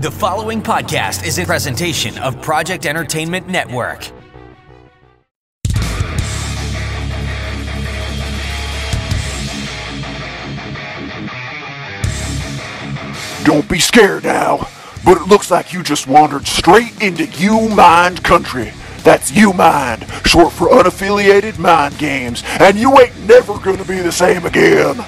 The following podcast is a presentation of Project Entertainment Network. Don't be scared now, but it looks like you just wandered straight into U-Mind country. That's U-Mind, short for unaffiliated mind games, and you ain't never gonna be the same again.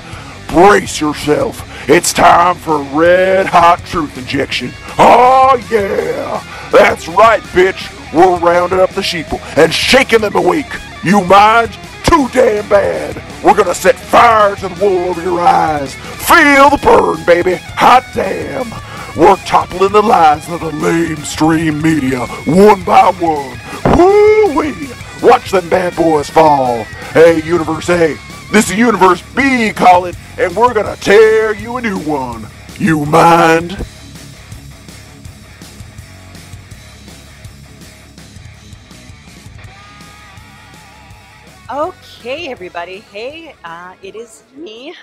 Brace yourself. It's time for a red-hot truth injection. Oh yeah! That's right, bitch. We're rounding up the sheeple and shaking them awake. U-Mind, too damn bad. We're gonna set fire to the wool over your eyes. Feel the burn, baby. Hot damn. We're toppling the lies of the lamestream media, one by one. Woo-wee! Watch them bad boys fall. Hey, Universe A, this is Universe B calling, and we're gonna tear you a new one. You mind? Okay, everybody. Hey, it is me,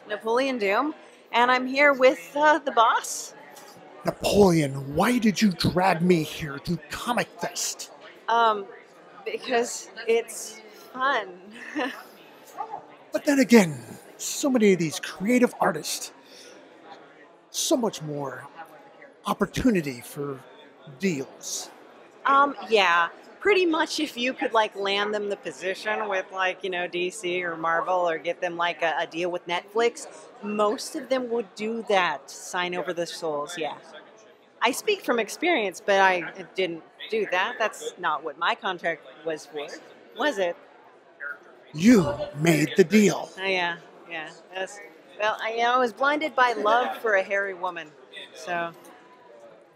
Napoleon Doom, and I'm here with the boss. Napoleon, why did you drag me here to Comicfest? Because it's fun. But then again, so many of these creative artists, so much more opportunity for deals. Yeah, pretty much if you could land them the position with DC or Marvel or get them a deal with Netflix, most of them would do that, sign over the souls, yeah. I speak from experience, but I didn't do that. That's not what my contract was for, was it? You made the deal. Oh, yeah. Yes. Well, I was blinded by love for a hairy woman, so.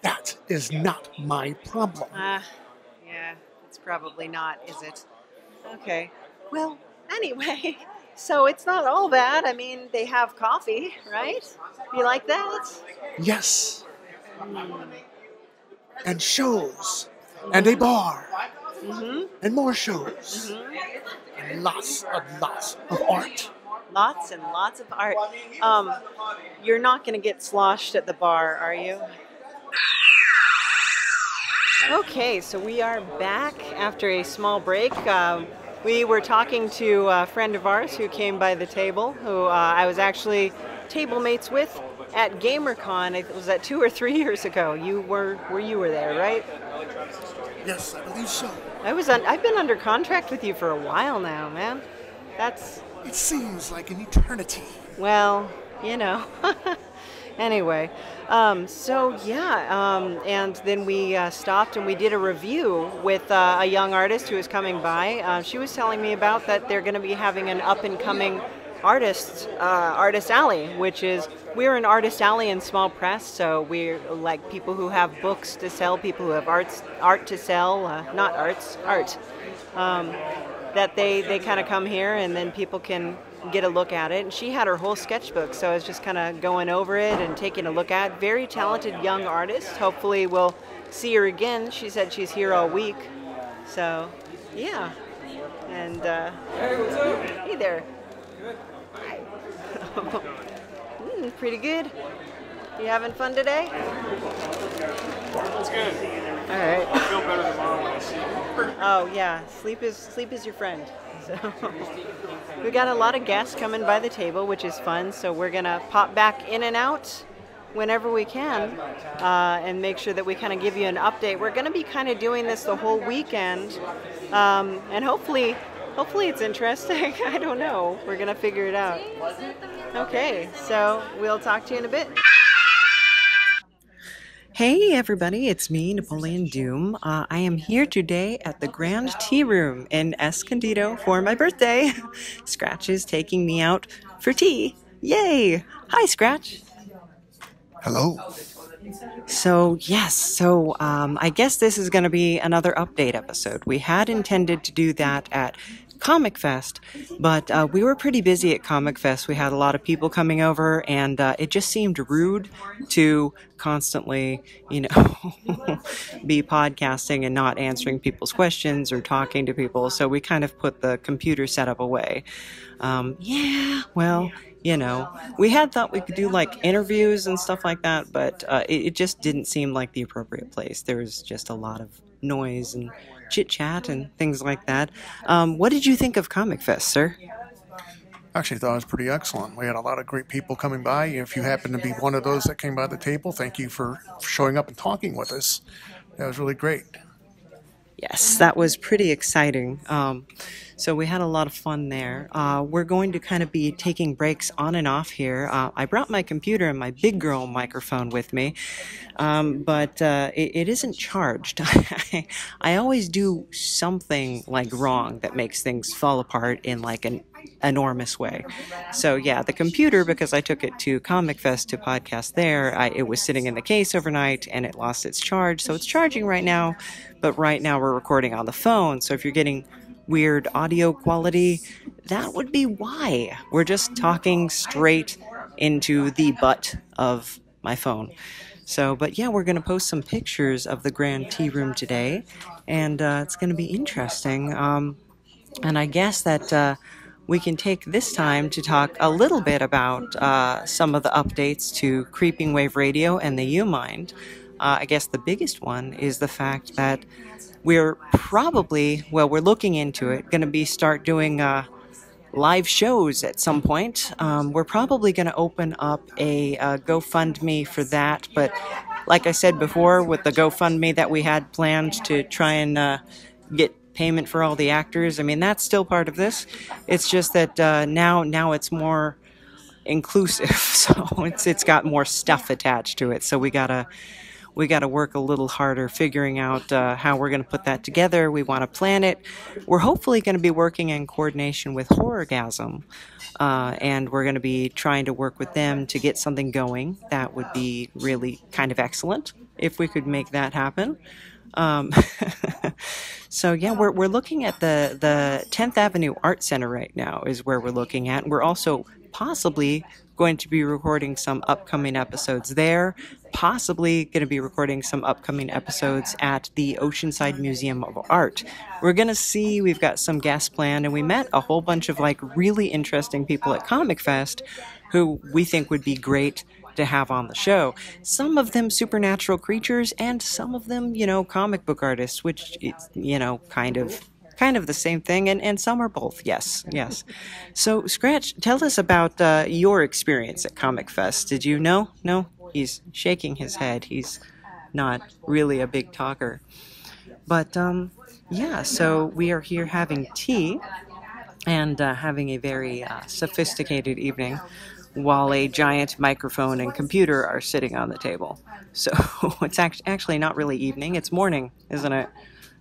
That is not my problem. Yeah, it's probably not, is it? Okay. Well, anyway, so it's not all bad. I mean, they have coffee, right? You like that? Yes. And shows. And a bar. Mm-hmm. And more shows. Mm-hmm. And lots of art. Lots and lots of art. You're not going to get sloshed at the bar, are you? Okay, so we are back after a small break. We were talking to a friend of ours who came by the table, who I was actually table mates with at GamerCon. It was 2 or 3 years ago. You were there, right? Yes, I believe so. I've been under contract with you for a while now, man. It seems like an eternity. Well, Anyway, and then we stopped and we did a review with a young artist who was coming by. She was telling me about that they're going to be having an up-and-coming artist alley, which is, we're an artist alley in small press, so we're like people who have books to sell, people who have art to sell, art. That they kind of come here and then people can get a look at it. And she had her whole sketchbook, so I was just kind of going over it and taking a look at. Very talented young artist. Hopefully we'll see her again. She said she's here all week. So, yeah. And, hey there. Hi. Pretty good. You having fun today? It's good. All right. I'll feel better tomorrow when I see you. Oh yeah, sleep is your friend. So we got a lot of guests coming by the table, which is fun. So we're gonna pop back in and out whenever we can, and make sure that we kind of give you an update. We're gonna be kind of doing this the whole weekend, and hopefully it's interesting. I don't know. We're gonna figure it out. Okay, so we'll talk to you in a bit. Hey everybody, it's me, Napoleon Doom. I am here today at the Grand Tea Room in Escondido for my birthday. Scratch is taking me out for tea. Yay! Hi, Scratch. Hello. So, I guess this is going to be another update episode. We had intended to do that at Comicfest, but we were pretty busy at Comicfest. We had a lot of people coming over, and it just seemed rude to constantly, be podcasting and not answering people's questions or talking to people. So we kind of put the computer setup away. We had thought we could do like interviews and stuff like that, but it just didn't seem like the appropriate place. There was just a lot of noise and chit chat and things like that. What did you think of Comicfest, sir? I actually thought it was pretty excellent. We had a lot of great people coming by. If you happen to be one of those that came by the table, thank you for showing up and talking with us. That was really great. Yes, that was pretty exciting. So we had a lot of fun there. We're going to kind of be taking breaks on and off here. I brought my computer and my big girl microphone with me, but it isn't charged. I always do something like wrong that makes things fall apart in like an enormous way. So yeah, the computer, because I took it to Comicfest to podcast there, it was sitting in the case overnight and it lost its charge. So it's charging right now, but right now we're recording on the phone. So if you're getting weird audio quality, that would be why. We're just talking straight into the butt of my phone. So, but yeah, we're going to post some pictures of the Grand Tea Room today, and it's going to be interesting. And I guess that we can take this time to talk a little bit about some of the updates to Creeping Wave Radio and the U-Mind. I guess the biggest one is the fact that we're probably, we're looking into it, going to start doing live shows at some point. We're probably going to open up a GoFundMe for that, but like I said before, with the GoFundMe that we had planned to try and get payment for all the actors, I mean, that's still part of this. It's just that now it's more inclusive, so it's got more stuff attached to it, so we gotta work a little harder figuring out how we're going to put that together. We want to plan it. We're hopefully going to be working in coordination with Horrorgasm, and we're going to be trying to work with them to get something going. That would be really kind of excellent if we could make that happen. So yeah, we're looking at the 10th Avenue Art Center right now is where we're looking at. We're also possibly going to be recording some upcoming episodes there, possibly going to be recording some upcoming episodes at the Oceanside Museum of Art. We're going to see, we've got some guests planned, and we met a whole bunch of like really interesting people at Comicfest who we think would be great to have on the show. Some of them supernatural creatures, and some of them, comic book artists, which is, kind of the same thing, and some are both. Yes. So, Scratch, tell us about your experience at Comicfest. Did you know? No? He's shaking his head. He's not really a big talker. But, yeah, so we are here having tea and having a very sophisticated evening while a giant microphone and computer are sitting on the table. So, it's actually not really evening. It's morning, isn't it?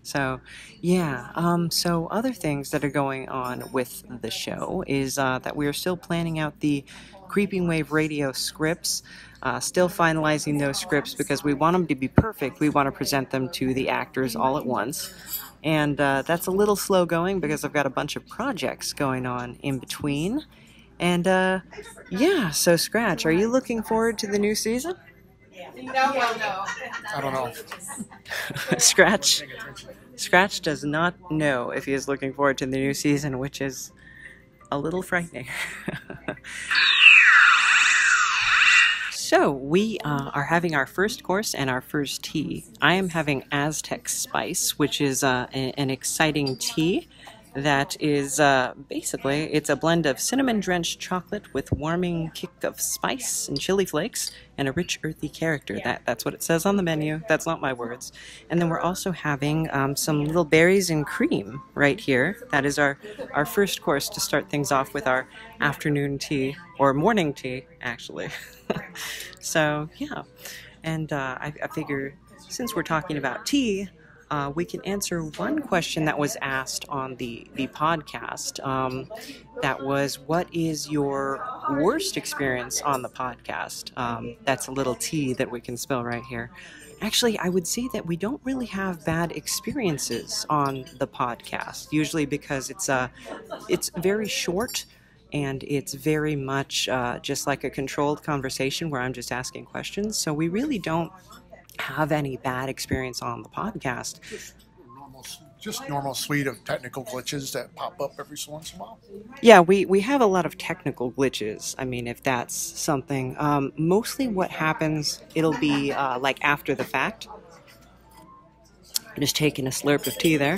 So, yeah, so other things that are going on with the show is that we are still planning out the Creeping Wave Radio scripts, still finalizing those scripts because we want them to be perfect. We want to present them to the actors all at once. And that's a little slow going because I've got a bunch of projects going on in between. And, yeah, so Scratch, are you looking forward to the new season? No. I don't know. Scratch does not know if he is looking forward to the new season, which is a little frightening. So, we are having our first course and our first tea. I am having Aztec Spice, which is an exciting tea that is basically, it's a blend of cinnamon-drenched chocolate with warming kick of spice and chili flakes and a rich, earthy character. That's what it says on the menu. That's not my words. And then we're also having some little berries and cream right here. That is our first course to start things off with our afternoon tea, or morning tea, actually. So, yeah. And I figure, since we're talking about tea, we can answer one question that was asked on the podcast. That was, what is your worst experience on the podcast? That's a little T that we can spell right here. Actually, I would say that we don't really have bad experiences on the podcast, usually because it's very short and it's very much just like a controlled conversation where I'm just asking questions. So we really don't have any bad experience on the podcast. Just normal suite of technical glitches that pop up every so once in a while. Yeah, we have a lot of technical glitches. I mean, if that's something. Mostly what happens, it'll be like after the fact. I'm just taking a slurp of tea there.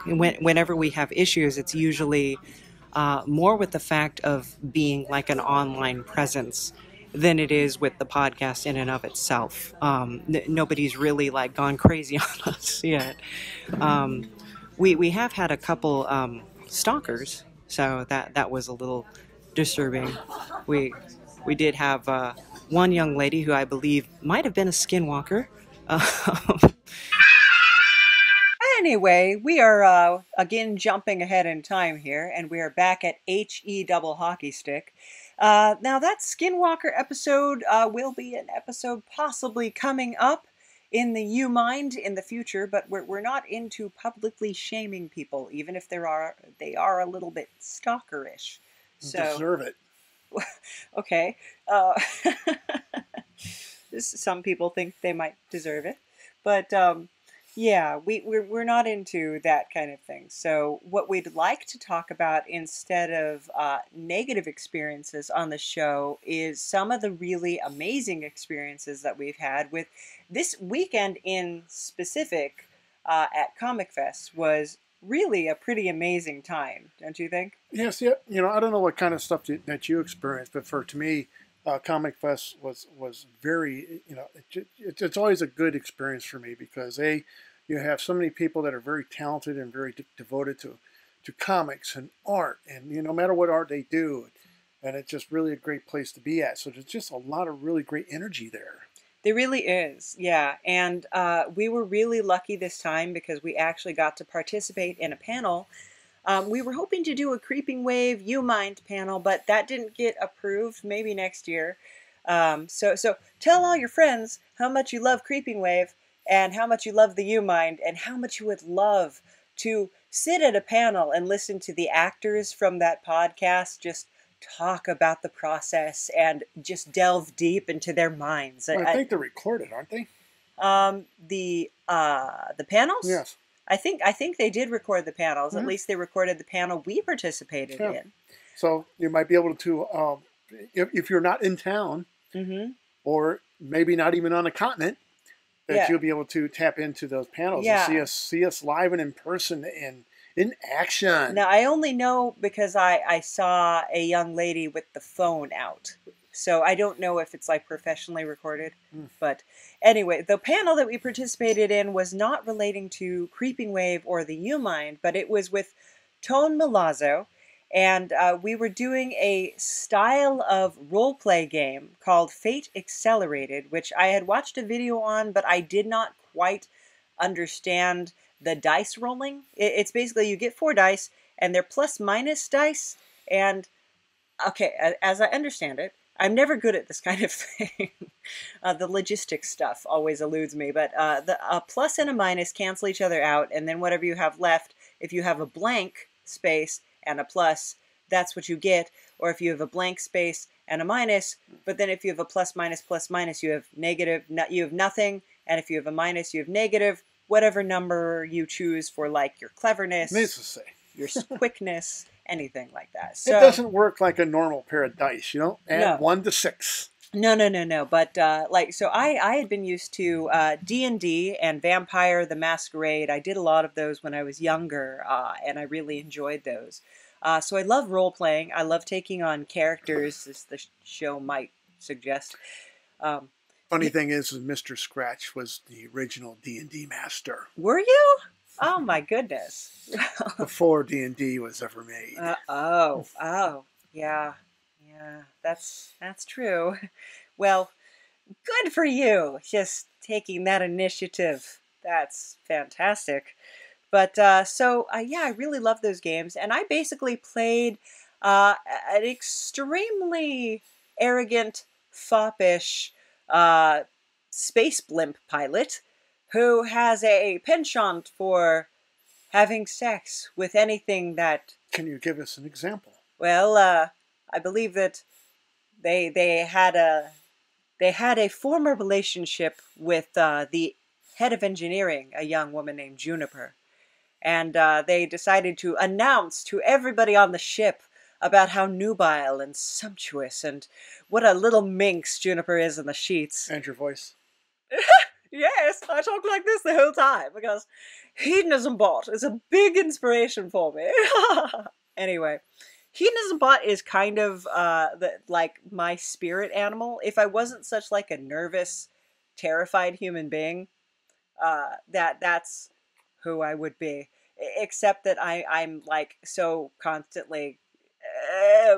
Whenever we have issues, it's usually more with the fact of being like an online presence than it is with the podcast in and of itself. Nobody's really like gone crazy on us yet. We have had a couple stalkers, so that was a little disturbing. We did have one young lady who I believe might have been a skinwalker. Anyway, we are again jumping ahead in time here, and we are back at HE double hockey stick. Now that Skinwalker episode will be an episode possibly coming up in the U Mind in the future, but we're not into publicly shaming people, even if they are a little bit stalkerish. So Deserve it. okay. Some people think they might deserve it, but yeah, we're not into that kind of thing. So what we'd like to talk about instead of negative experiences on the show is some of the really amazing experiences that we've had with this weekend in specific at Comicfest was really a pretty amazing time, don't you think? Yes, yeah. You know, I don't know what kind of stuff that you experienced, but to me, Comicfest was very, you know, it's always a good experience for me because you have so many people that are very talented and very devoted to comics and art, and no matter what art they do, and it's just really a great place to be at. So there's just a lot of really great energy there. There really is, yeah. And we were really lucky this time because we actually got to participate in a panel. We were hoping to do a Creeping Wave U Mind panel, but that didn't get approved. Maybe next year. So tell all your friends how much you love Creeping Wave and how much you love the U Mind and how much you would love to sit at a panel and listen to the actors from that podcast just talk about the process and just delve deep into their minds. Well, I think they're recorded, aren't they? The panels? Yes. I think they did record the panels. Mm-hmm. At least they recorded the panel we participated in. So you might be able to, if you're not in town, mm-hmm. or maybe not even on a continent, that you'll be able to tap into those panels and see us live and in person and in action. Now, I only know because I saw a young lady with the phone out. So I don't know if it's like professionally recorded. But anyway, the panel that we participated in was not relating to Creeping Wave or the U Mind, but it was with Tone Milazzo. And we were doing a style of role-play game called Fate Accelerated, which I had watched a video on, but I did not quite understand the dice rolling. It's basically you get 4 dice, and they're plus-minus dice. And, okay, as I understand it, I'm never good at this kind of thing. The logistics stuff always eludes me, but a plus and a minus cancel each other out, and then whatever you have left, if you have a blank space and a plus, that's what you get. Or if you have a blank space and a minus, but then if you have a plus minus, you have negative, you have nothing, and if you have a minus, you have negative, whatever number you choose for like your cleverness, your quickness, anything like that. So, it doesn't work like a normal pair of dice. You don't add 1 to 6. No. But so I had been used to D&D and Vampire the Masquerade. I did a lot of those when I was younger, and I really enjoyed those. So I love role-playing. I love taking on characters, as the show might suggest. Funny thing is Mr. Scratch was the original D&D master. Were you? Oh, my goodness. Before D&D was ever made. Yeah, that's true. Well, good for you, just taking that initiative That's fantastic. But yeah, I really love those games, and I basically played an extremely arrogant, foppish space blimp pilot who has a penchant for having sex with anything that. Can you give us an example? Well, I believe that they had a former relationship with the head of engineering, a young woman named Juniper. And they decided to announce to everybody on the ship about how nubile and sumptuous and what a little minx Juniper is in the sheets. And your voice. Yes, I talk like this the whole time because Hedonism Bot is a big inspiration for me. Anyway, Hedonism Bot is kind of like my spirit animal. If I wasn't such like a nervous, terrified human being, that's who I would be. Except that I'm like so constantly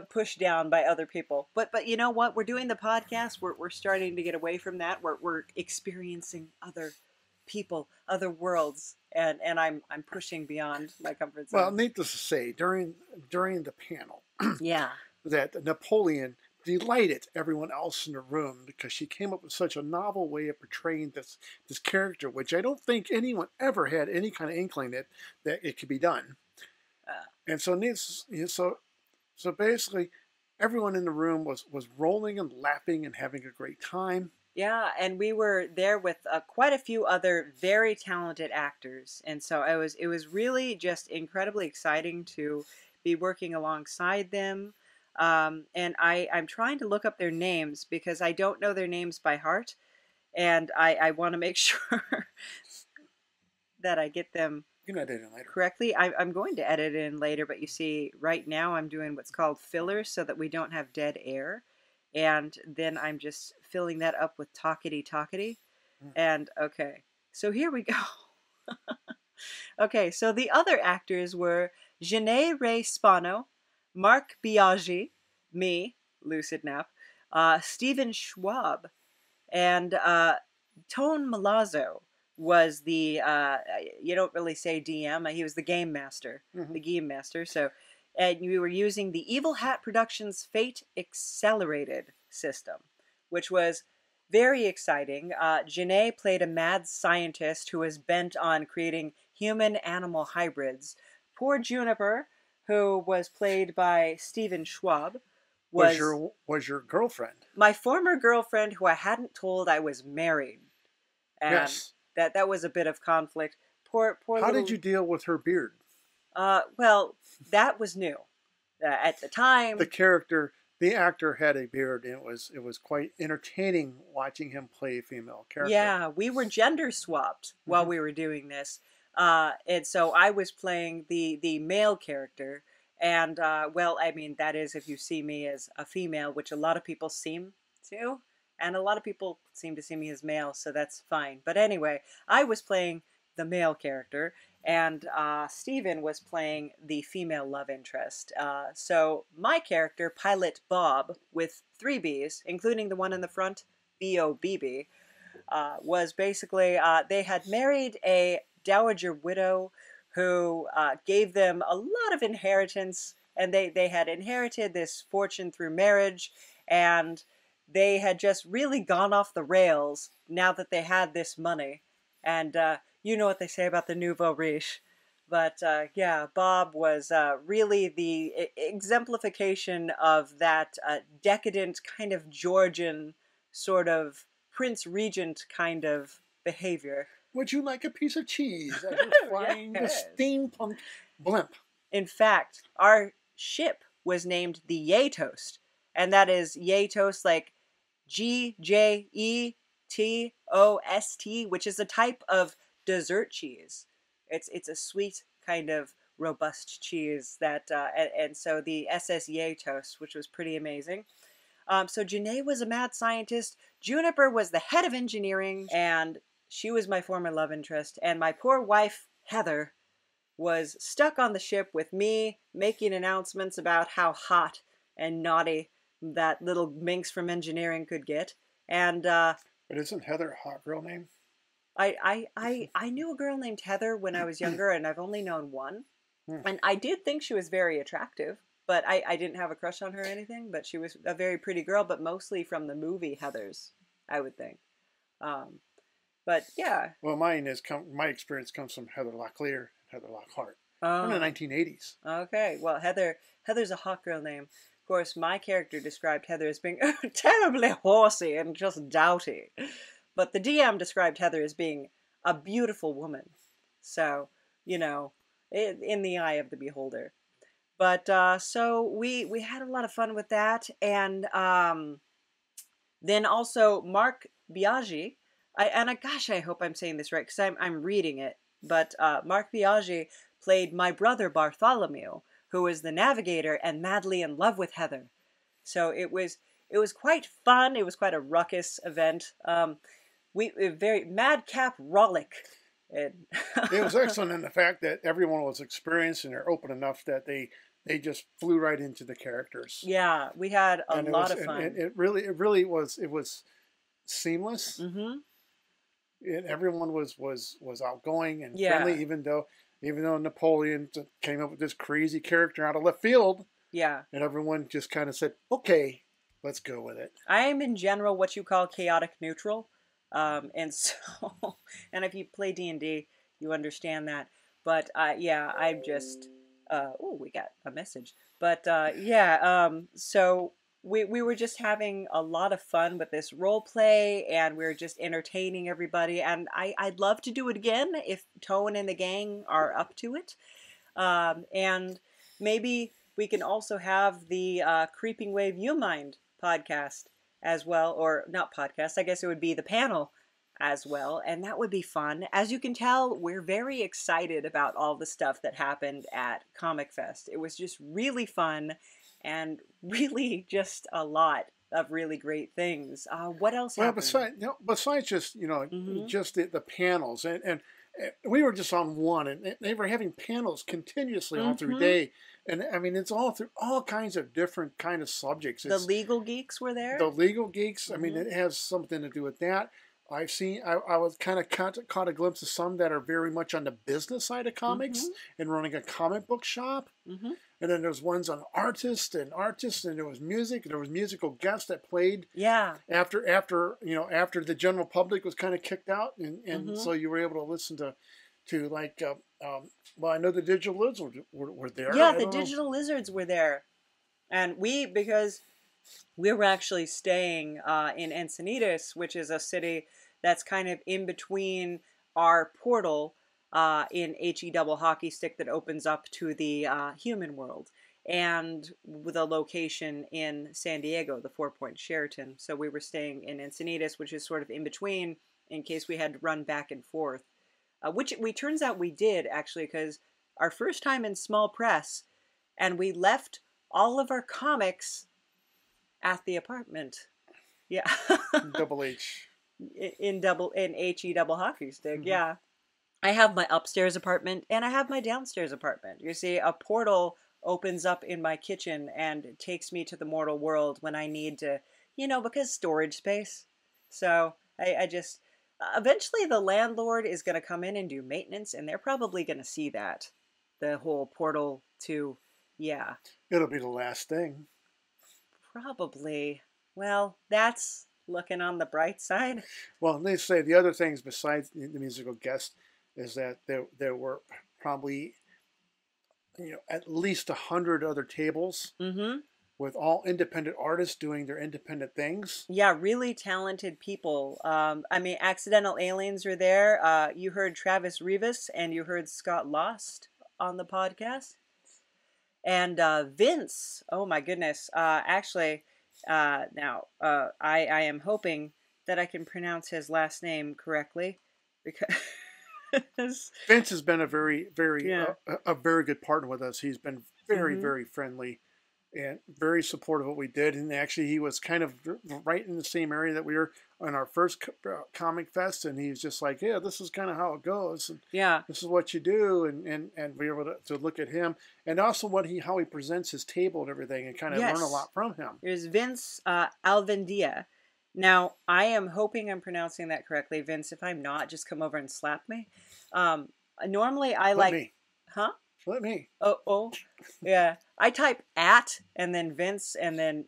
pushed down by other people. But you know what? We're doing the podcast. We're starting to get away from that. We're experiencing other people, other worlds, and I'm pushing beyond my comfort zone. Well, needless to say, during the panel, yeah, that Napoleon delighted everyone else in the room because she came up with such a novel way of portraying this character, which I don't think anyone ever had any kind of inkling that it could be done. And so basically, everyone in the room was rolling and laughing and having a great time. Yeah, and we were there with quite a few other very talented actors, and so it was really just incredibly exciting to be working alongside them. And I'm trying to look up their names because I don't know their names by heart, and I want to make sure that I get them You can edit it later. correctly. I'm going to edit it in later, but you see, right now I'm doing what's called fillers so that we don't have dead air. And then I'm just filling that up with talkity. And okay, so here we go. Okay, so the other actors were Janae Ray Spano, Mark Biaggi, me, Lucid Nap, Stephen Schwab, and Tone Milazzo was the, you don't really say DM, he was the game master, the game master, so, and we were using the Evil Hat Productions Fate Accelerated system, which was very exciting. Janae played a mad scientist who was bent on creating human-animal hybrids. Poor Juniper, who was played by Stephen Schwab, was your girlfriend. My former girlfriend, who I hadn't told I was married. And yes. That was a bit of conflict. Poor How did you deal with her beard? Well, that was new. At the time, the actor had a beard, and it was quite entertaining watching him play a female character. Yeah, we were gender swapped while we were doing this, and so I was playing the male character, and well, I mean, that is if you see me as a female, which a lot of people seem to, and a lot of people seem to see me as male, so that's fine. But anyway, I was playing the male character, and Steven was playing the female love interest. So my character, Pilot Bob, with 3 B's, including the one in the front, B-O-B-B, was basically, they had married a dowager widow who gave them a lot of inheritance, and they had inherited this fortune through marriage, and they had just really gone off the rails now that they had this money. And you know what they say about the nouveau riche. But yeah, Bob was really the exemplification of that decadent kind of Georgian sort of Prince Regent kind of behavior. Would you like a piece of cheese as you're flying the steampunk blimp? In fact, our ship was named the Yay Toast. And that is Yay Toast like Gjeetost, which is a type of dessert cheese. It's a sweet kind of robust cheese that and so the SS Yay Toast, which was pretty amazing. So Janae was a mad scientist. Juniper was the head of engineering, and she was my former love interest. And my poor wife Heather was stuck on the ship with me, making announcements about how hot and naughty that little minx from engineering could get. And but isn't Heather a hot girl name? I knew a girl named Heather when I was younger, and I've only known one. And I did think she was very attractive, but I didn't have a crush on her or anything. But she was a very pretty girl, but mostly from the movie Heathers, I would think. But yeah. Well, my experience comes from Heather Locklear and Heather Lockhart from the 1980s. Okay, well, Heather's a hot girl name. Of course, my character described Heather as being terribly horsey and just doughty. But the DM described Heather as being a beautiful woman. So, you know, in the eye of the beholder. But so we had a lot of fun with that. And then also Mark Biaggi, gosh, I hope I'm saying this right because I'm reading it. But Mark Biaggi played my brother Bartholomew, who was the navigator and madly in love with Heather. So it was quite fun. It was quite a ruckus event. We very madcap rollick. It was excellent in the fact that everyone was experienced and they're open enough that they just flew right into the characters. Yeah, we had a lot of fun. And it really was seamless. Mm-hmm. And everyone was outgoing and friendly, even though Napoleon came up with this crazy character out of left field. Yeah. And everyone just kind of said, "Okay, let's go with it." I am in general what you call chaotic neutral. And so, and if you play D&D, you understand that. But yeah, I'm just, we got a message. But so we were just having a lot of fun with this role play, and we were just entertaining everybody. And I'd love to do it again if Tone and the gang are up to it. And maybe we can also have the Creeping Wave You Mind podcast as well, or not podcast, I guess it would be the panel as well, and that would be fun. As you can tell, we're very excited about all the stuff that happened at Comicfest. It was just really fun, and really just a lot of really great things. What else happened? Well, besides just, just the panels, and we were just on one, and they were having panels continuously all through the day. And I mean, it's all through all kinds of different kind of subjects. The legal geeks were there. The legal geeks. I mean, it has something to do with that. I've seen. I was kind of caught a glimpse of some that are very much on the business side of comics and running a comic book shop. And then there's ones on artists, and there was music. There was musical guests that played. Yeah. After the general public was kind of kicked out, and so you were able to listen to like. Well, I know the Digital Lizards were there. Yeah, the Digital Lizards were there. And because we were actually staying in Encinitas, which is a city that's kind of in between our portal in HE double hockey stick that opens up to the human world, and with a location in San Diego, the 4 Point Sheraton. So we were staying in Encinitas, which is sort of in between in case we had to run back and forth. Which turns out we did, actually, because our first time in small press, and we left all of our comics at the apartment. Yeah. Double H. In HE double hockey stick, yeah. I have my upstairs apartment, and I have my downstairs apartment. You see, a portal opens up in my kitchen and takes me to the mortal world when I need to, because storage space. So I just... eventually the landlord is going to come in and do maintenance, and they're probably going to see that. The whole portal to, yeah. It'll be the last thing. Probably. Well, that's looking on the bright side. Well, they say the other things besides the musical guest is that there were probably, at least 100 other tables. With all independent artists doing their independent things. Yeah, really talented people. Accidental Aliens were there. You heard Travis Rivas and you heard Scott Lost on the podcast. And Vince, oh my goodness. I am hoping that I can pronounce his last name correctly, because Vince has been a very, very, a very good partner with us. He's been very, very friendly. And very supportive of what we did. And actually, he was kind of right in the same area that we were on our first Comicfest. And he was just like, yeah, this is kind of how it goes. And this is what you do. And we were able to look at him. And also how he presents his table and everything. And kind of learn a lot from him. There's Vince Alvendia. Now, I am hoping I'm pronouncing that correctly, Vince. If I'm not, just come over and slap me. Um, Normally, I Let like, me. huh? Let me. Oh, yeah. I type at and then Vince and then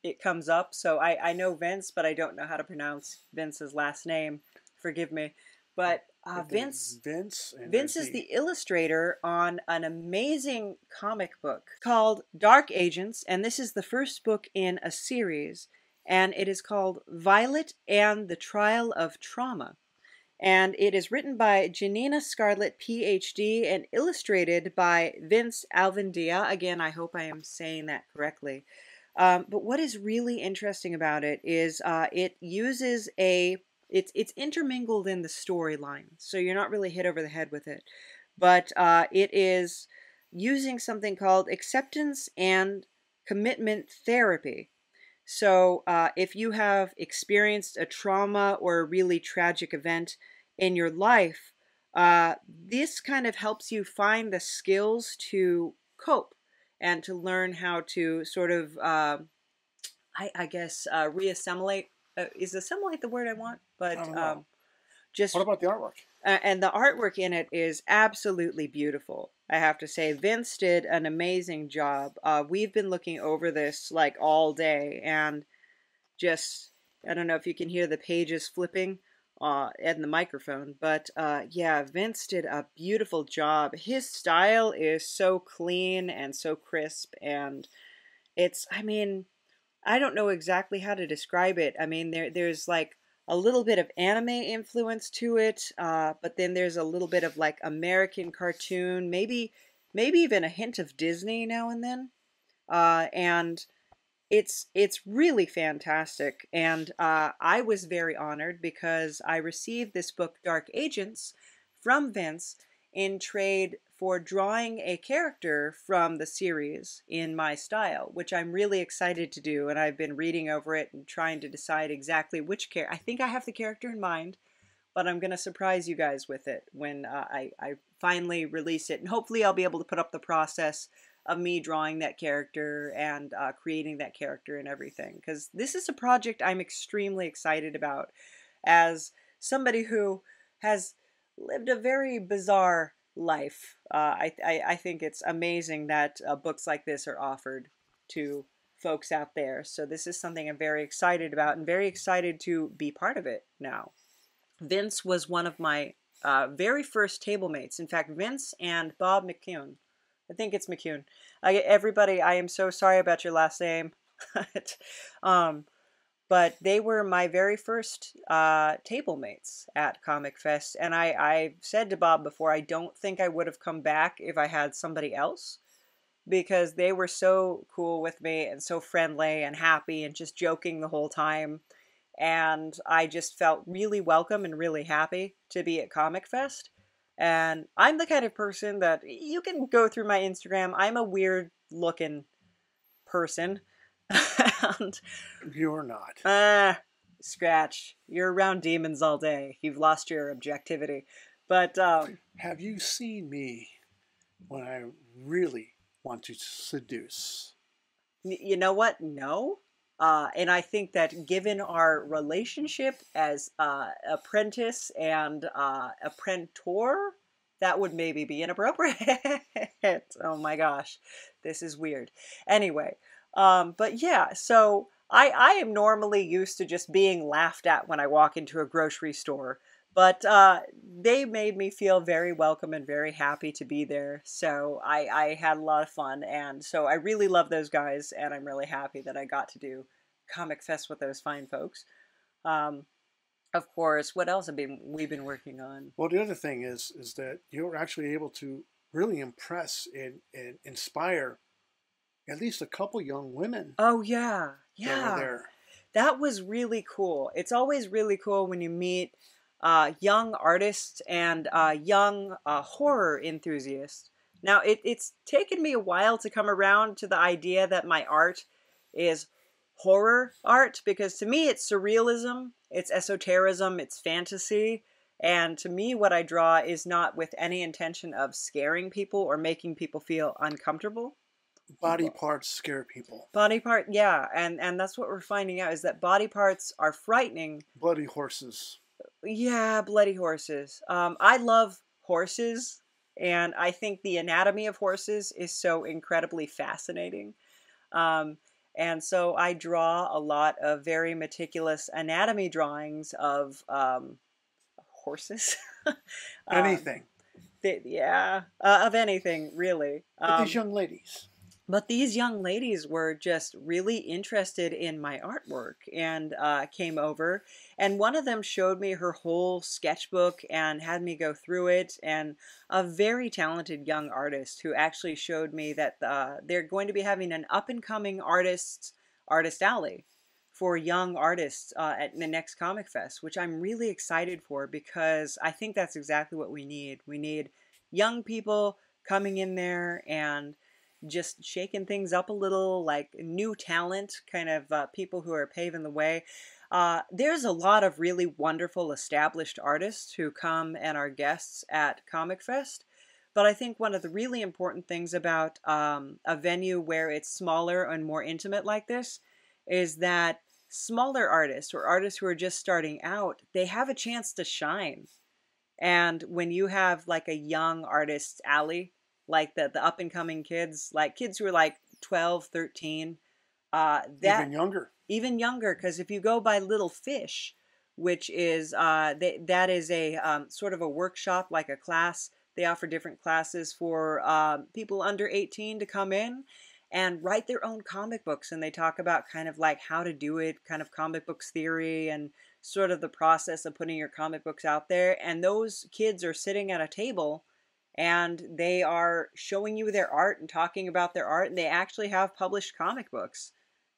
it comes up. So I know Vince, but I don't know how to pronounce Vince's last name. Forgive me. But Vince Vince, and Vince is the illustrator on an amazing comic book called Dark Agents, and this is the first book in a series, and it is called Violet and the Trial of Trauma. And it is written by Janina Scarlet, PhD, and illustrated by Vince Alvendia. Again, I hope I am saying that correctly. But what is really interesting about it is it uses it's intermingled in the storyline, so you're not really hit over the head with it. But it is using something called acceptance and commitment therapy. So, if you have experienced a trauma or a really tragic event in your life, this kind of helps you find the skills to cope and to learn how to sort of, I guess, reassimilate. Is assimilate the word I want? But I don't know. just What about the artwork? and the artwork in it is absolutely beautiful. I have to say, Vince did an amazing job. We've been looking over this like all day, and just I don't know if you can hear the pages flipping and the microphone, but yeah, Vince did a beautiful job. His style is so clean and so crisp, and I mean, I don't know exactly how to describe it. I mean, there's like a little bit of anime influence to it, but then there's a little bit of like American cartoon, maybe even a hint of Disney now and then. And it's really fantastic. And I was very honored because I received this book, Dark Agents, from Vince in trade for drawing a character from the series in my style, which I'm really excited to do. And I've been reading over it and trying to decide exactly which character. I think I have the character in mind, but I'm going to surprise you guys with it when I finally release it. And hopefully I'll be able to put up the process of me drawing that character and creating that character and everything. Because this is a project I'm extremely excited about as somebody who has lived a very bizarre life. I think it's amazing that books like this are offered to folks out there. So this is something I'm very excited about and very excited to be part of it now. Vince was one of my very first table mates. In fact, Vince and Bob Mckeone. I think it's McKeown. Everybody, I am so sorry about your last name. But they were my very first table mates at Comicfest. And I said to Bob before, I don't think I would have come back if I had somebody else. Because they were so cool with me and so friendly and happy and just joking the whole time. And I just felt really welcome and really happy to be at Comicfest. And I'm the kind of person that you can go through my Instagram. I'm a weird looking person. And You're not. Scratch. You're around demons all day. You've lost your objectivity. But Have you seen me when I really want to seduce? you know what? No. And I think that given our relationship as apprentice and apprentor, that would maybe be inappropriate. Oh my gosh, this is weird. Anyway, but yeah, so I am normally used to just being laughed at when I walk into a grocery store. But they made me feel very welcome and very happy to be there. So I had a lot of fun. And so I really love those guys. And I'm really happy that I got to do Comicfest with those fine folks. Of course, what else have we been working on? Well, the other thing is that you're actually able to really impress and inspire at least a couple young women. Oh, yeah. That Yeah. were there. That was really cool. It's always really cool when you meet young artists and young horror enthusiasts. Now, it's taken me a while to come around to the idea that my art is horror art, because to me it's surrealism, it's esotericism, it's fantasy, and to me what I draw is not with any intention of scaring people or making people feel uncomfortable. Body parts scare people. Body part, yeah, and that's what we're finding out is that body parts are frightening. Bloody horses. Yeah, bloody horses. I love horses, and I think the anatomy of horses is so incredibly fascinating. Um, and so I draw a lot of very meticulous anatomy drawings of horses. Anything. Yeah, of anything really. But these young ladies. But these young ladies were just really interested in my artwork and came over. And one of them showed me her whole sketchbook and had me go through it. And a very talented young artist who actually showed me that they're going to be having an up-and-coming artist alley for young artists at the next Comicfest, which I'm really excited for because I think that's exactly what we need. We need young people coming in there and just shaking things up a little, like new talent, kind of people who are paving the way. There's a lot of really wonderful established artists who come and are guests at Comicfest, but I think one of the really important things about a venue where it's smaller and more intimate like this is that smaller artists or artists who are just starting out, they have a chance to shine. And when you have like a young artist's alley, like the up and coming kids, like kids who are like 12, 13, Even younger. Even younger, because if you go by Little Fish, which is that is a sort of a workshop, like a class. They offer different classes for people under 18 to come in and write their own comic books, and they talk about kind of like how to do it, kind of comic books theory and sort of the process of putting your comic books out there. And those kids are sitting at a table and they are showing you their art and talking about their art, and they actually have published comic books.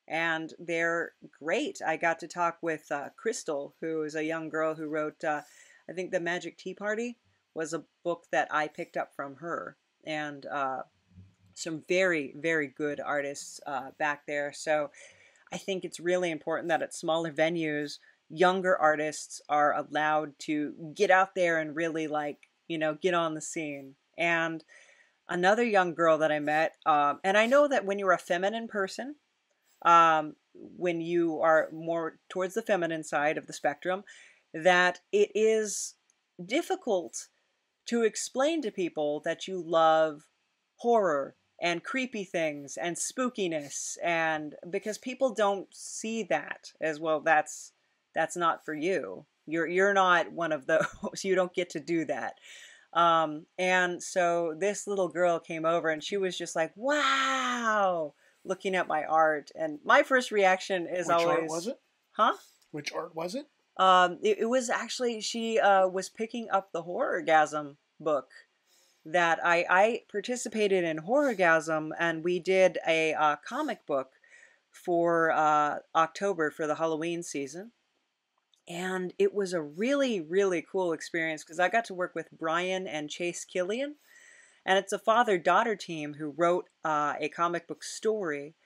And they're great. I got to talk with Crystal, who is a young girl who wrote, I think The Magic Tea Party was a book that I picked up from her. And some very, very good artists back there. So I think it's really important that at smaller venues, younger artists are allowed to get out there and really, like, you know, get on the scene. And another young girl that I met, and I know that when you're a feminine person, when you are more towards the feminine side of the spectrum, that it is difficult to explain to people that you love horror and creepy things and spookiness, and because people don't see that as well. That's not for you. You're not one of those. You don't get to do that. And so this little girl came over and she was just like, wow, looking at my art. And my first reaction is always, Which art was it? Huh? Which art was it? It was actually, she was picking up the Horrorgasm book that I participated in Horrorgasm, and we did a comic book for October for the Halloween season. And it was a really, really cool experience because I got to work with Brian and Chase Killian. And it's a father-daughter team who wrote a comic book story.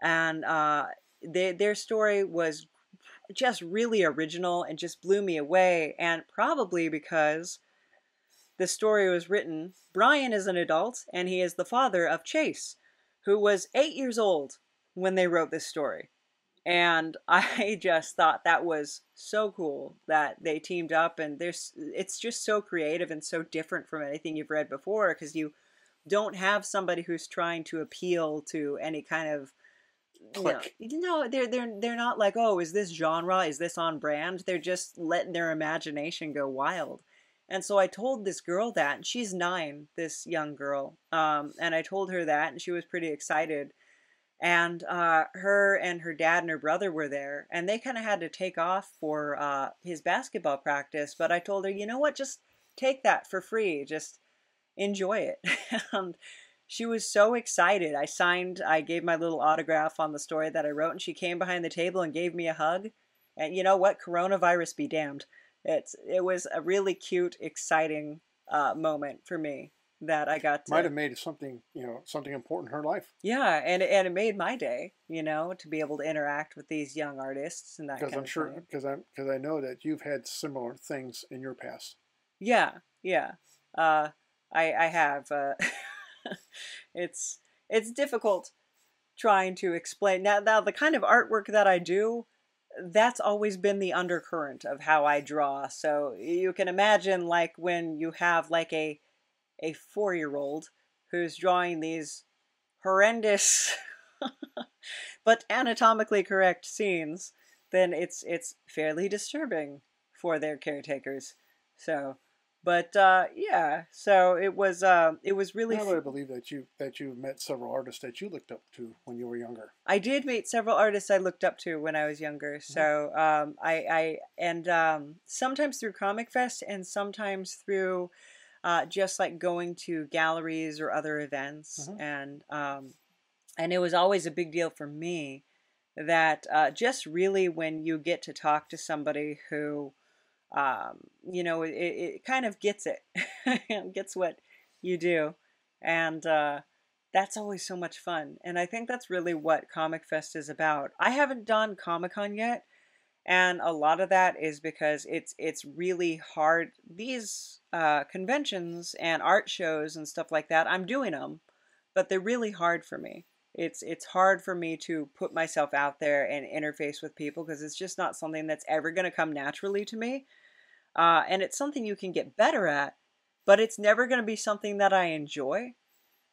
And their story was just really original and just blew me away. And probably because the story was written, Brian is an adult, and he is the father of Chase, who was 8 years old when they wrote this story. And I just thought that was so cool that they teamed up, and it's just so creative and so different from anything you've read before, because you don't have somebody who's trying to appeal to any kind of, they're not like, oh, is this genre, is this on brand? They're just letting their imagination go wild. And so I told this girl that, and she's 9, this young girl, and I told her that, and she was pretty excited. And her and her dad and her brother were there, and they kind of had to take off for his basketball practice. But I told her, you know what, just take that for free. Just enjoy it. And she was so excited. I gave my little autograph on the story that I wrote, and she came behind the table and gave me a hug. And you know what? Coronavirus be damned. It was a really cute, exciting moment for me that I got to. Might have made something important in her life. Yeah, and it made my day, to be able to interact with these young artists and that kind of thing. Because I know that you've had similar things in your past. Yeah. I have. it's difficult trying to explain. Now the kind of artwork that I do, that's always been the undercurrent of how I draw. So you can imagine, like, when you have like a 4-year-old who's drawing these horrendous but anatomically correct scenes, then it's fairly disturbing for their caretakers. So, but yeah, so it was really. I believe that you met several artists that you looked up to when you were younger. I did meet several artists I looked up to when I was younger. So sometimes through Comicfest and sometimes through just like going to galleries or other events, and it was always a big deal for me that just really when you get to talk to somebody who, it kind of gets it, gets what you do, and that's always so much fun. And I think that's really what Comicfest is about. I haven't done Comic-Con yet, and a lot of that is because it's really hard. These conventions and art shows and stuff like that, I'm doing them, but they're really hard for me. It's hard for me to put myself out there and interface with people because it's just not something that's ever going to come naturally to me. And it's something you can get better at, but it's never going to be something that I enjoy.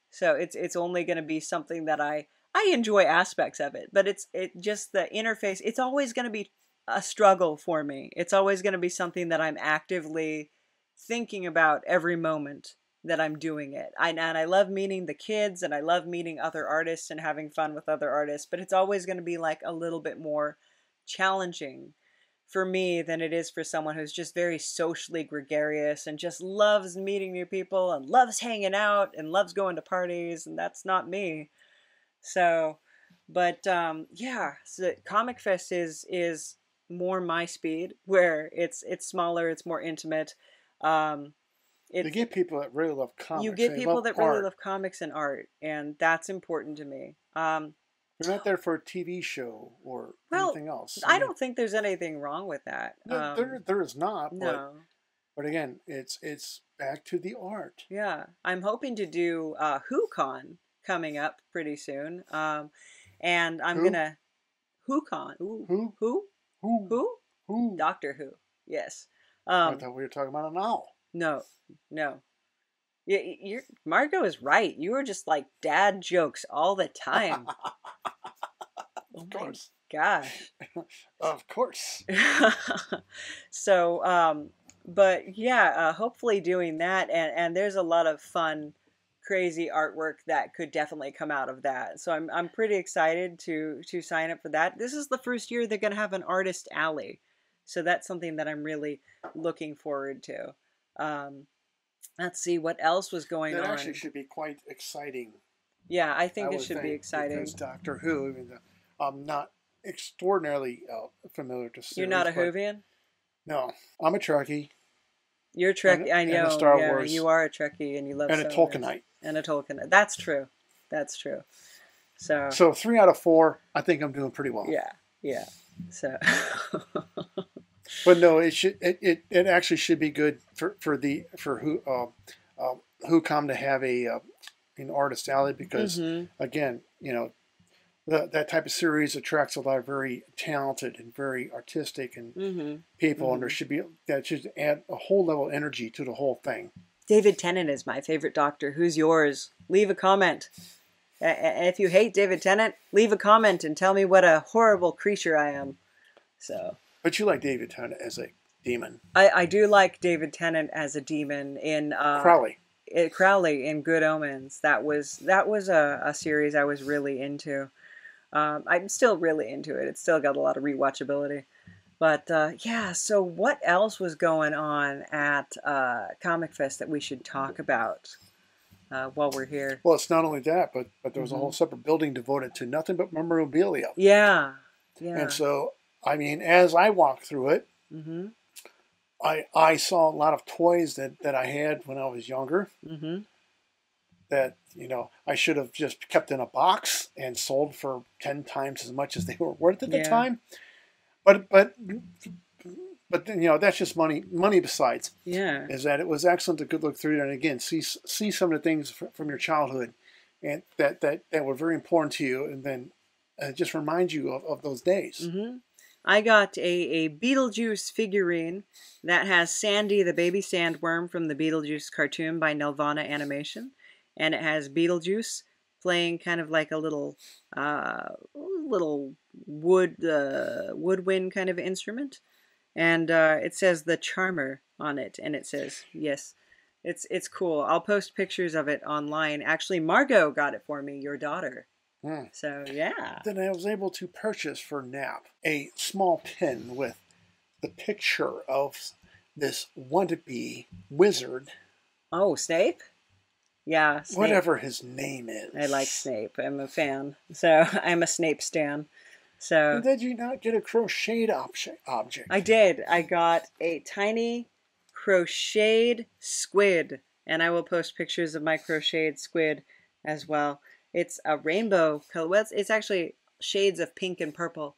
So it's only going to be something that I enjoy aspects of it, but it just the interface, it's always going to be a struggle for me. It's always going to be something that I'm actively thinking about every moment that I'm doing it. And I love meeting the kids and I love meeting other artists and having fun with other artists, but it's always going to be like a little bit more challenging for me than it is for someone who's just very socially gregarious and just loves meeting new people and loves hanging out and loves going to parties, and that's not me. So, but yeah, so Comicfest is more my speed, where it's smaller, it's more intimate. You get people that really love comics. You get people that really love comics and art, and that's important to me. You're not there for a TV show or anything else. I don't think there's anything wrong with that. There is not. No. But again, it's back to the art. Yeah, I'm hoping to do WhoCon coming up pretty soon, and I'm gonna WhoCon. Who? Doctor Who. Yes. I thought we were talking about an owl. No. Margot is right. You were just like dad jokes all the time. Of course. Gosh. Of course. So, but yeah, hopefully doing that, and there's a lot of fun, crazy artwork that could definitely come out of that. So I'm pretty excited to sign up for that. This is the first year they're going to have an artist alley, so that's something that I'm really looking forward to. Let's see what else was going on. That actually should be quite exciting. Yeah, I think it should be exciting. Because Doctor Who, even though I'm not extraordinarily familiar to series. You're not a Whovian? No, I'm a Trekkie. You're a Trekkie, I know. And a Star Wars. You are a Trekkie, and you love and Star a Tolkienite. Wars. And a Tolkienite. That's true. So 3 out of 4, I think I'm doing pretty well. Yeah. So. But no, it actually should be good for WhoCom to have an artist alley because again, that type of series attracts a lot of very talented and very artistic and people, and that should add a whole level of energy to the whole thing. David Tennant is my favorite Doctor. Who's yours? Leave a comment. If you hate David Tennant, leave a comment and tell me what a horrible creature I am. So. But you like David Tennant as a demon. I do like David Tennant as a demon in Crowley. Crowley in Good Omens. That was a series I was really into. I'm still really into it. It's still got a lot of rewatchability. But yeah, so what else was going on at Comicfest that we should talk about while we're here? Well, it's not only that, but there was a whole separate building devoted to nothing but memorabilia. Yeah. And so, I mean, as I walked through it, I saw a lot of toys that I had when I was younger that, I should have just kept in a box and sold for 10 times as much as they were worth at the time. But that's just money besides. Yeah. Is that it was excellent to good look through it and again see some of the things from your childhood and that were very important to you, and then just remind you of those days. Mm-hmm. I got a Beetlejuice figurine that has Sandy, the baby sandworm from the Beetlejuice cartoon by Nelvana Animation, and it has Beetlejuice playing kind of like a little woodwind kind of instrument, and it says the Charmer on it, and it says yes. It's cool. I'll post pictures of it online. Actually, Margot got it for me, your daughter. So, yeah. Then I was able to purchase for Nap a small pin with the picture of this wannabe wizard. Oh, Snape? Yeah, Snape. Whatever his name is. I like Snape. I'm a fan. So, I'm a Snape stan. So, And did you not get a crocheted object? I did. I got a tiny crocheted squid. And I will post pictures of my crocheted squid as well. It's a rainbow color. Well, it's actually shades of pink and purple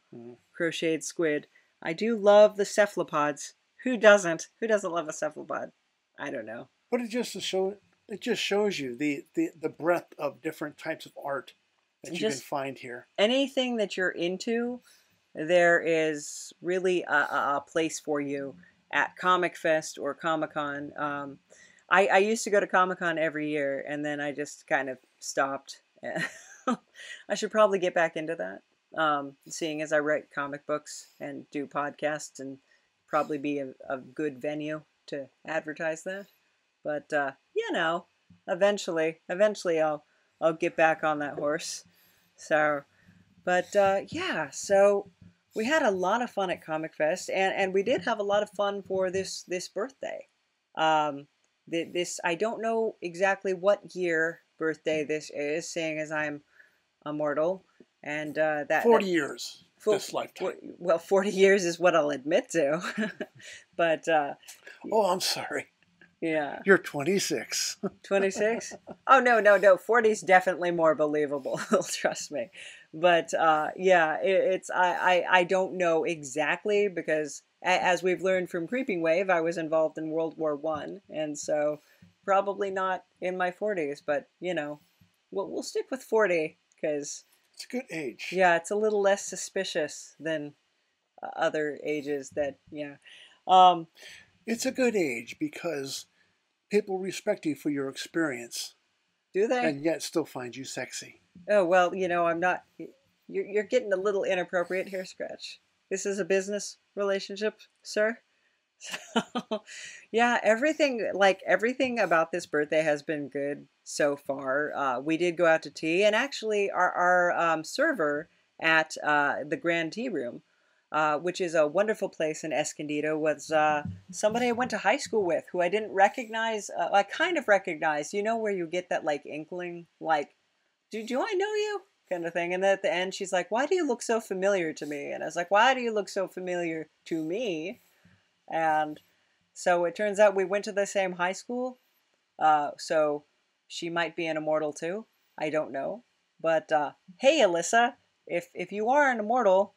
crocheted squid. I do love the cephalopods. Who doesn't? Who doesn't love a cephalopod? I don't know. But it just shows you the breadth of different types of art that you can find here. Anything that you're into, there is really a place for you at Comicfest or Comic-Con. I used to go to Comic-Con every year, and then I just kind of stopped. I should probably get back into that, seeing as I write comic books and do podcasts, and probably be a good venue to advertise that. But eventually I'll get back on that horse. So, but so we had a lot of fun at Comicfest, and we did have a lot of fun for this birthday. This I don't know exactly what year birthday this is, seeing as I'm immortal, and 40 years this lifetime. Well, 40 years is what I'll admit to. But oh, I'm sorry. Yeah. You're 26. 26? Oh, no. 40 is definitely more believable. Trust me. But I don't know exactly, because as we've learned from Creeping Wave, I was involved in World War I, and so probably not in my 40s, but we'll stick with 40, because it's a good age. Yeah, it's a little less suspicious than other ages that, It's a good age because people respect you for your experience. Do they? And yet still find you sexy. Oh, well, I'm not... You're getting a little inappropriate here, Scratch. This is a business relationship, sir. So, yeah, everything about this birthday has been good so far. We did go out to tea, and actually our server at the Grand Tea Room, which is a wonderful place in Escondido, was somebody I went to high school with, who I didn't recognize. I kind of recognized. Where you get that inkling, do I know you? Kind of thing. And then at the end, she's like, "Why do you look so familiar to me?" And I was like, "Why do you look so familiar to me?" And so it turns out we went to the same high school. So she might be an immortal too. I don't know. But hey, Alyssa, if you are an immortal,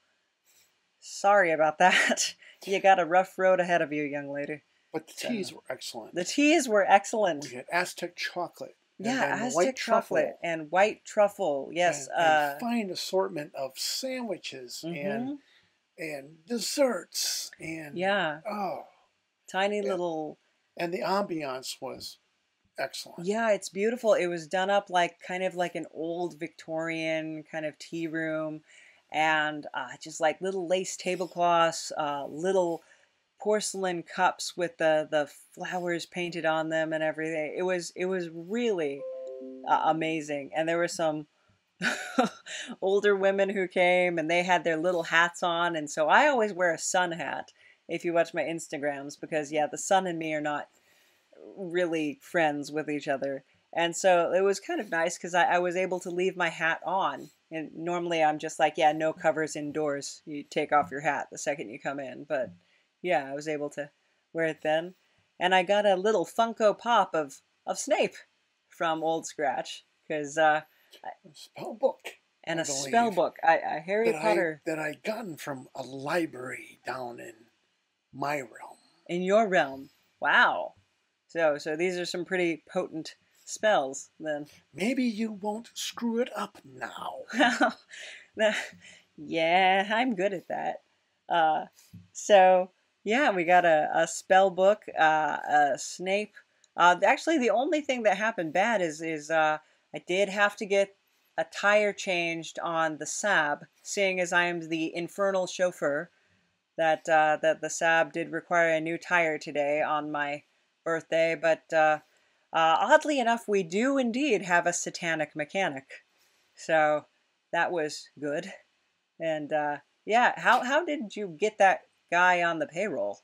sorry about that. You got a rough road ahead of you, young lady. But the teas were excellent. The teas were excellent. We had Aztec chocolate. Yeah, Aztec chocolate and white truffle. Yes, and fine assortment of sandwiches and desserts and tiny little. And the ambiance was excellent. Yeah, it's beautiful. It was done up kind of like an old Victorian kind of tea room, and just little lace tablecloths, little porcelain cups with the flowers painted on them and everything. It was really amazing. And there were some older women who came, and they had their little hats on, and so I always wear a sun hat if you watch my Instagrams, because the sun and me are not really friends with each other. And so it was kind of nice because I was able to leave my hat on. And normally I'm just no covers indoors. You take off your hat the second you come in. But I was able to wear it then. And I got a little Funko Pop of Snape from Old Scratch, because a spell book. And a spell book. A Harry Potter. That I'd gotten from a library down in my realm. In your realm. Wow. So these are some pretty potent spells then. Maybe you won't screw it up now. Yeah, I'm good at that. So yeah, we got a spell book, a Snape. Actually, the only thing that happened bad is I did have to get a tire changed on the Sab, seeing as I am the infernal chauffeur. That the Sab did require a new tire today on my birthday, but oddly enough, we do indeed have a satanic mechanic, so that was good. And yeah, how did you get that guy on the payroll?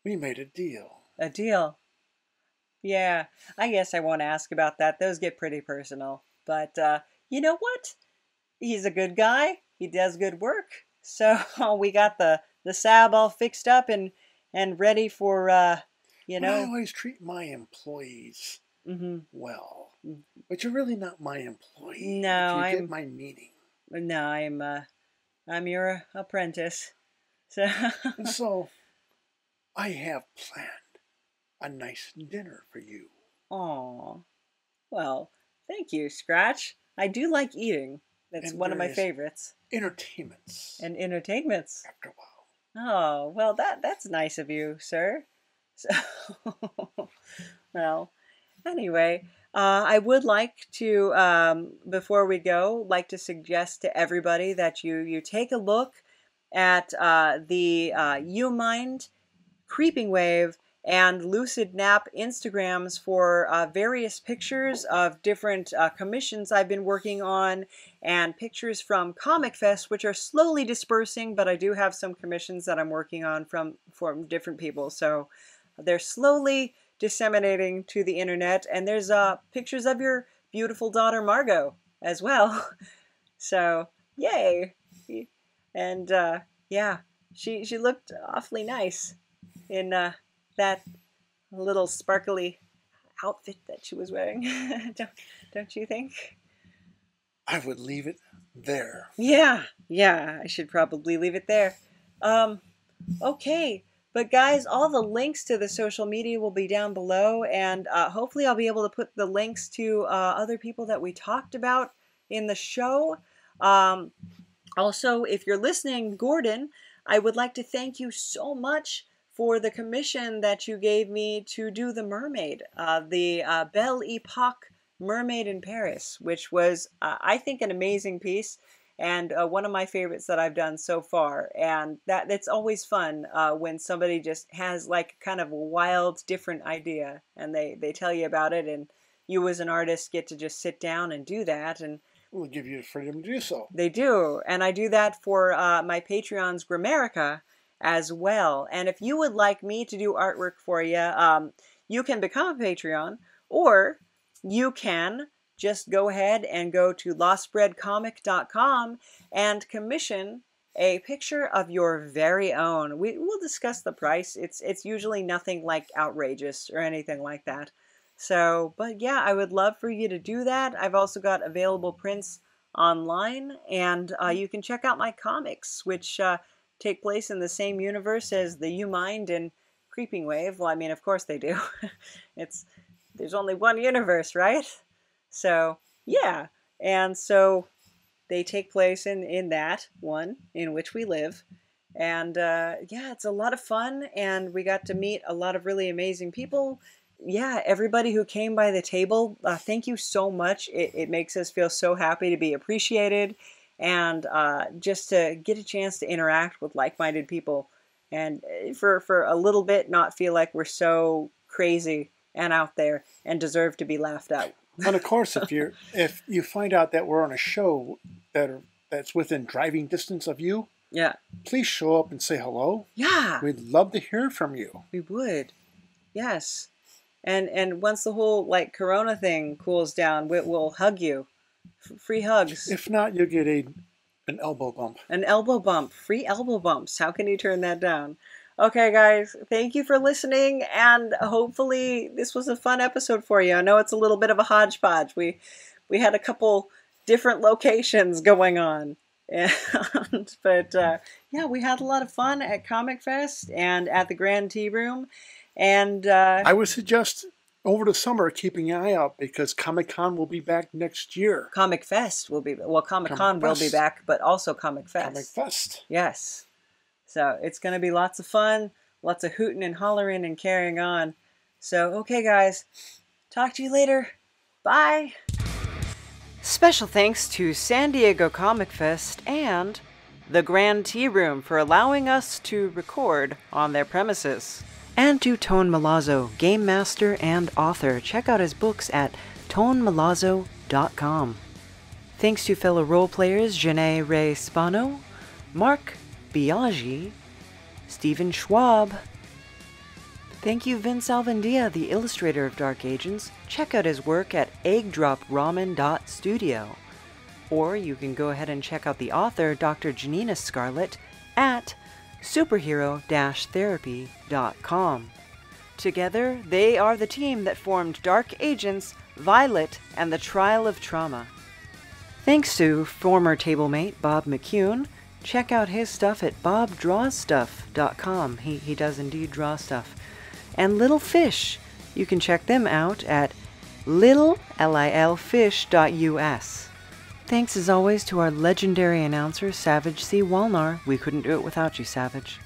We made a deal. A deal? Yeah, I guess I won't ask about that. Those get pretty personal. But you know what? He's a good guy. He does good work. So we got the Sab all fixed up and ready for you know. I always treat my employees well, but you're really not my employee. No, if you get my meaning. No, I'm your apprentice. So and so I have planned a nice dinner for you. Aw. Well, thank you, Scratch. I do like eating. That's one of my favorites. Entertainments. And entertainments. After a while. Oh, well, that's nice of you, sir. So, well, anyway, I would like to, before we go, like to suggest to everybody that you take a look at the YouMind, Creeping Wave, and Lucid Nap Instagrams for various pictures of different commissions I've been working on, and pictures from Comicfest, which are slowly dispersing, but I do have some commissions that I'm working on from different people, so they're slowly disseminating to the internet, and there's pictures of your beautiful daughter Margot as well. So, yay! And yeah, she looked awfully nice in that little sparkly outfit that she was wearing. Don't you think? I would leave it there. Yeah, I should probably leave it there. Okay, but guys, all the links to the social media will be down below, and hopefully I'll be able to put the links to other people that we talked about in the show. Also, if you're listening, Gordon, I would like to thank you so much for the commission that you gave me to do the mermaid, the Belle Epoque Mermaid in Paris, which was, I think, an amazing piece, and one of my favorites that I've done so far. And it's always fun when somebody just has like kind of a wild, different idea, and they tell you about it, and you as an artist get to just sit down and do that, and we'll give you the freedom to do so. They do, and I do that for my Patreon's Grammarica as well. And if you would like me to do artwork for you, you can become a Patreon, or you can just go ahead and go to lostbreadcomic.com and commission a picture of your very own. We'll discuss the price. It's usually nothing like outrageous or anything like that. So, but yeah, I would love for you to do that. I've also got available prints online, and you can check out my comics, which take place in the same universe as the YouMind and Creeping Wave. Well, I mean, of course they do. There's only one universe, right? So, yeah. And so they take place in that one in which we live. And yeah, it's a lot of fun, and we got to meet a lot of really amazing people. Yeah, everybody who came by the table, thank you so much. It makes us feel so happy to be appreciated, and just to get a chance to interact with like-minded people, and for a little bit not feel like we're so crazy and out there and deserve to be laughed at. And of course, if you find out that we're on a show that's within driving distance of you, yeah, please show up and say hello. Yeah, we'd love to hear from you. We would, yes. And once the whole like Corona thing cools down, we'll hug you. Free hugs. If not, you'll get an elbow bump. An elbow bump. Free elbow bumps. How can you turn that down? Okay, guys. Thank you for listening, and hopefully this was a fun episode for you. I know it's a little bit of a hodgepodge. We had a couple different locations going on. But yeah, we had a lot of fun at Comicfest and at the Grand Tea Room. And I would suggest over the summer, keeping an eye out because Comic-Con will be back next year. Comicfest will be, well, Comic-Con will be back, but also Comicfest. Comicfest. Yes. So it's going to be lots of fun, lots of hooting and hollering and carrying on. So, okay, guys, talk to you later. Bye. Special thanks to San Diego Comic Fest and the Grand Tea Room for allowing us to record on their premises. And to Tone Milazzo, game master and author. Check out his books at tonemilazzo.com. Thanks to fellow role players Janae Ray Spano, Mark Biaggi, Stephen Schwab. Thank you Vince Alvendia, the illustrator of Dark Agents. Check out his work at eggdropramen.studio. Or you can go ahead and check out the author, Dr. Janina Scarlet, at superhero-therapy.com. Together, they are the team that formed Dark Agents, Violet, and the Trial of Trauma. Thanks to former tablemate Bob Mckeone. Check out his stuff at bobdrawstuff.com. He does indeed draw stuff. And Little Fish. You can check them out at lilfish.us. Thanks as always to our legendary announcer, Savage C. Walnar. We couldn't do it without you, Savage.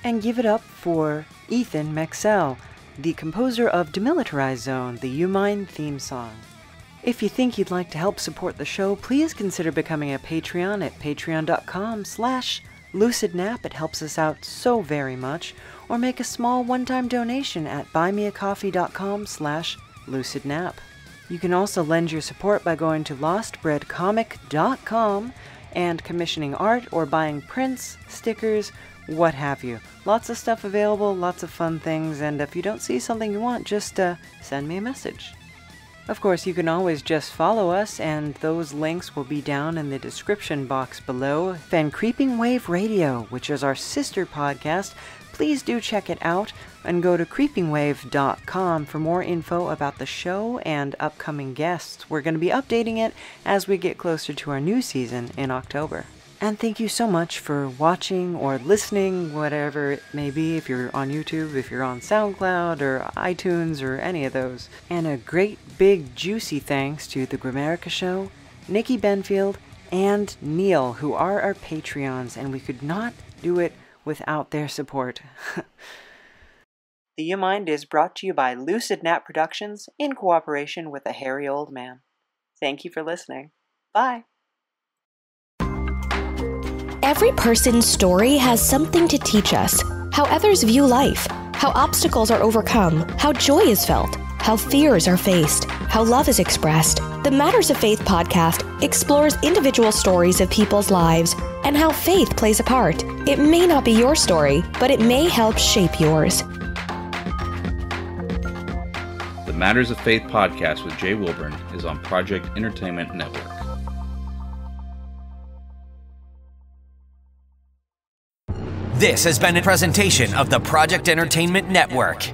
And give it up for Ethan Mexell, the composer of Demilitarized Zone, the You Mine theme song. If you think you'd like to help support the show, please consider becoming a Patreon at patreon.com/lucidnap. It helps us out so very much. Or make a small one-time donation at buymeacoffee.com/lucidnap. You can also lend your support by going to lostbreadcomic.com and commissioning art or buying prints, stickers, what have you. Lots of stuff available, lots of fun things, and if you don't see something you want, just send me a message. Of course, you can always just follow us, and those links will be down in the description box below. Then Creeping Wave Radio, which is our sister podcast, please do check it out and go to creepingwave.com for more info about the show and upcoming guests. We're going to be updating it as we get closer to our new season in October. And thank you so much for watching or listening, whatever it may be, if you're on YouTube, if you're on SoundCloud or iTunes or any of those. And a great big juicy thanks to The Grimerica Show, Nikki Benfield, and Neil, who are our Patreons, and we could not do it without their support. The You Mind is brought to you by Lucid Nap Productions in cooperation with a hairy old man. Thank you for listening. Bye. Every person's story has something to teach us. How others view life, how obstacles are overcome, how joy is felt, how fears are faced, how love is expressed. The Matters of Faith podcast explores individual stories of people's lives and how faith plays a part. It may not be your story, but it may help shape yours. The Matters of Faith podcast with Jay Wilburn is on Project Entertainment Network. This has been a presentation of the Project Entertainment Network.